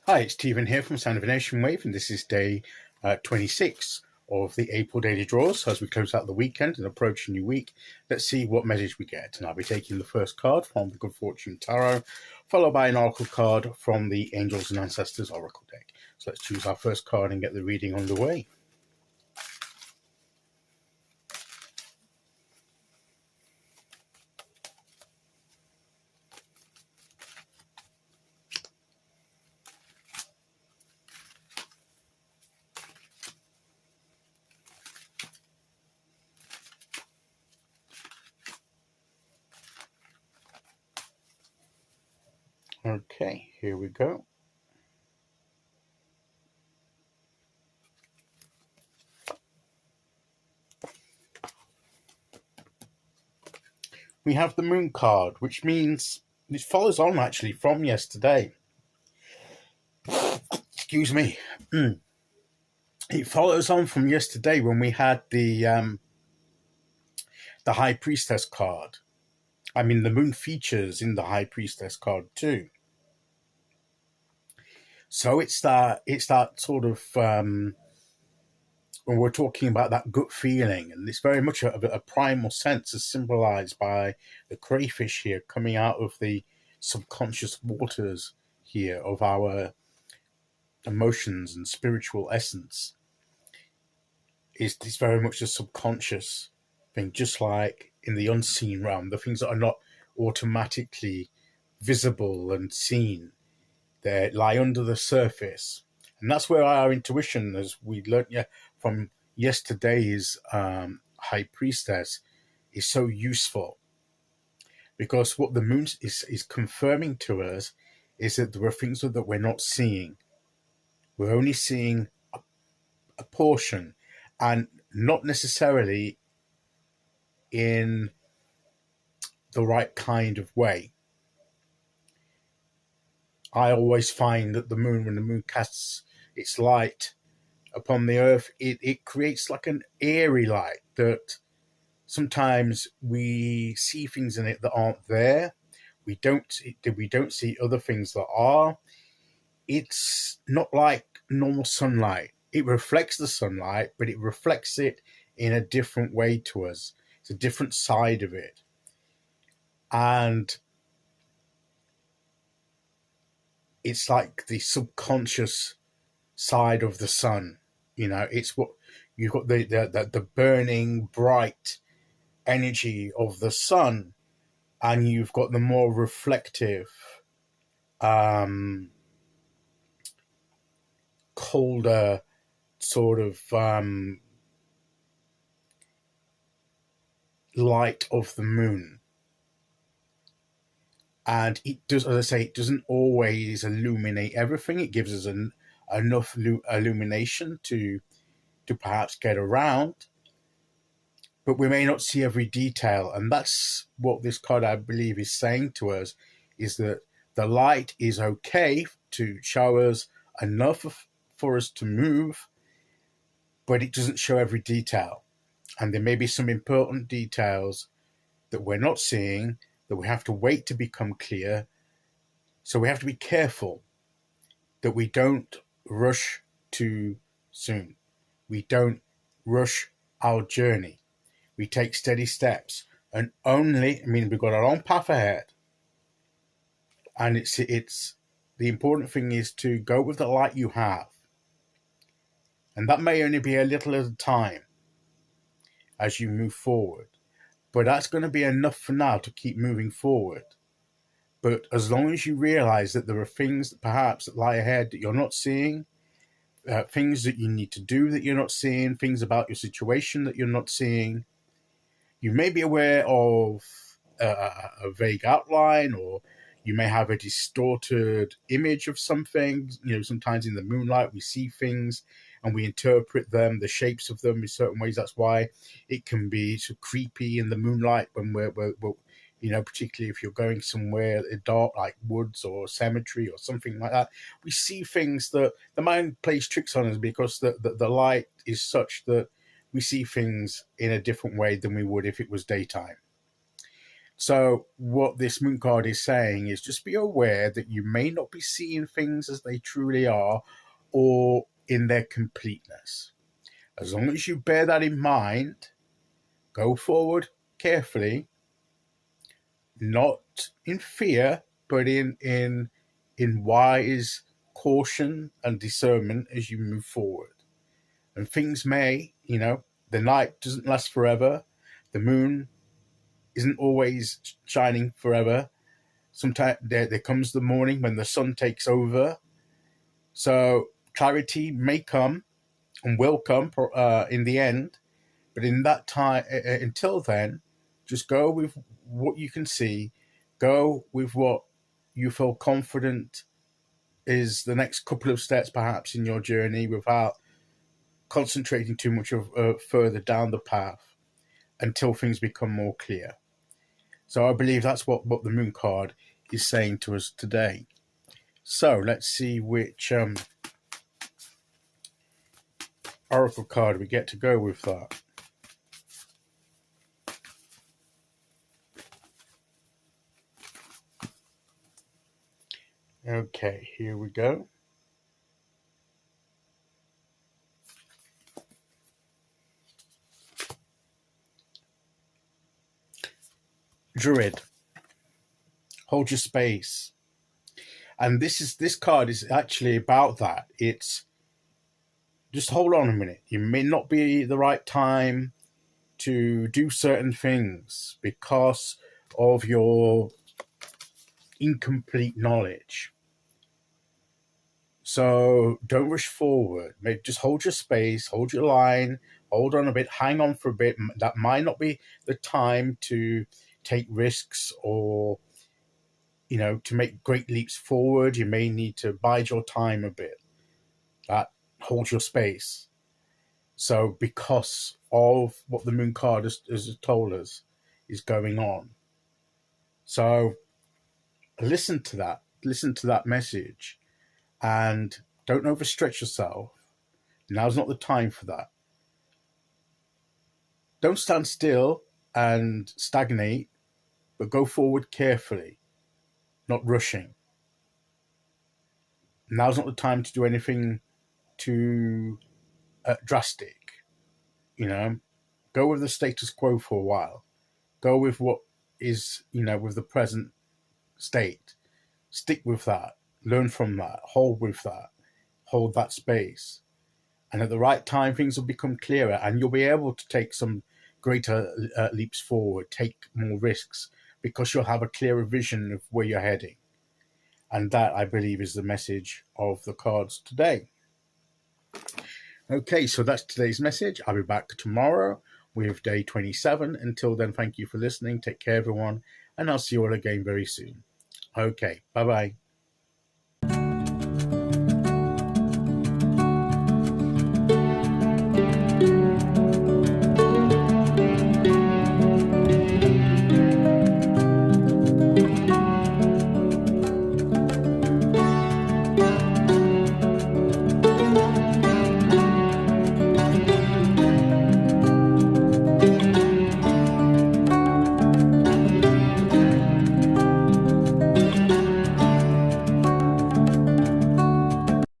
Hi, it's Stephen here from Sound of a Nation Wave, and this is day 26 of the April Daily Draws. So as we close out the weekend and approach a new week, let's see what message we get. And I'll be taking the first card from the Good Fortune Tarot, followed by an Oracle card from the Angels and Ancestors Oracle deck. So let's choose our first card and get the reading underway. Okay, here we go. We have the Moon card, which means it follows on actually from yesterday. Excuse me. It follows on from yesterday when we had the High Priestess card. I mean, the Moon features in the High Priestess card too. So it's that sort of when we're talking about that gut feeling, and it's very much a primal sense, as symbolized by the crayfish here coming out of the subconscious waters here of our emotions and spiritual essence. It's very much a subconscious thing, just like in the unseen realm, the things that are not automatically visible and seen, they lie under the surface. And that's where our intuition, as we learned from yesterday's High Priestess, is so useful. Because what the moon is confirming to us is that there are things that we're not seeing. We're only seeing a portion, and not necessarily in the right kind of way. I always find that the moon, when the moon casts its light upon the earth, it creates like an airy light that sometimes we see things in it that aren't there. We don't see other things that are. It's not like normal sunlight. It reflects the sunlight, but it reflects it in a different way to us. It's a different side of it. And it's like the subconscious side of the sun. You know, it's what you've got, the burning bright energy of the sun, and you've got the more reflective, colder sort of light of the moon. And it does, as I say, it doesn't always illuminate everything. It gives us enough illumination to perhaps get around, but we may not see every detail. And that's what this card, I believe, is saying to us, is that the light is okay to show us enough for us to move, but it doesn't show every detail. And there may be some important details that we're not seeing, that we have to wait to become clear. So we have to be careful that we don't rush too soon. We don't rush our journey. We take steady steps, and we've got our own path ahead. And it's the important thing is to go with the light you have. And that may only be a little at a time as you move forward. But that's going to be enough for now to keep moving forward. But as long as you realize that there are things that perhaps that lie ahead that you're not seeing, things that you need to do that you're not seeing, things about your situation that you're not seeing, you may be aware of a vague outline, or you may have a distorted image of something. You know, sometimes in the moonlight we see things and we interpret them, the shapes of them in certain ways. That's why it can be so creepy in the moonlight when we're you know, particularly if you're going somewhere dark like woods or cemetery or something like that. We see things that the mind plays tricks on us because the light is such that we see things in a different way than we would if it was daytime. So what this moon card is saying is just be aware that you may not be seeing things as they truly are or in their completeness. As long as you bear that in mind, go forward carefully, not in fear, but in wise caution and discernment as you move forward. And things may, the night doesn't last forever. The moon isn't always shining forever. Sometimes there comes the morning when the sun takes over. So clarity may come and will come in the end. But in that time, until then, just go with what you can see. Go with what you feel confident is the next couple of steps perhaps in your journey without concentrating too much of further down the path until things become more clear. So I believe that's what the moon card is saying to us today. So let's see which oracle card we get to go with that. Okay, here we go. Druid, hold your space. And this card is actually about that. It's just hold on a minute. It may not be the right time to do certain things because of your incomplete knowledge. So don't rush forward. Maybe just hold your space, hold your line, hold on a bit, hang on for a bit. That might not be the time to take risks or, to make great leaps forward. You may need to bide your time a bit. That hold your space. So because of what the moon card has told us is going on. So listen to that message. And don't overstretch yourself. Now's not the time for that. Don't stand still and stagnate, but go forward carefully, not rushing. Now's not the time to do anything too drastic. Go with the status quo for a while. Go with what is, with the present state. Stick with that. Learn from that, hold with that, hold that space. And at the right time, things will become clearer and you'll be able to take some greater leaps forward, take more risks, because you'll have a clearer vision of where you're heading. And that, I believe, is the message of the cards today. Okay, so that's today's message. I'll be back tomorrow with day 27. Until then, thank you for listening. Take care, everyone, and I'll see you all again very soon. Okay, bye-bye.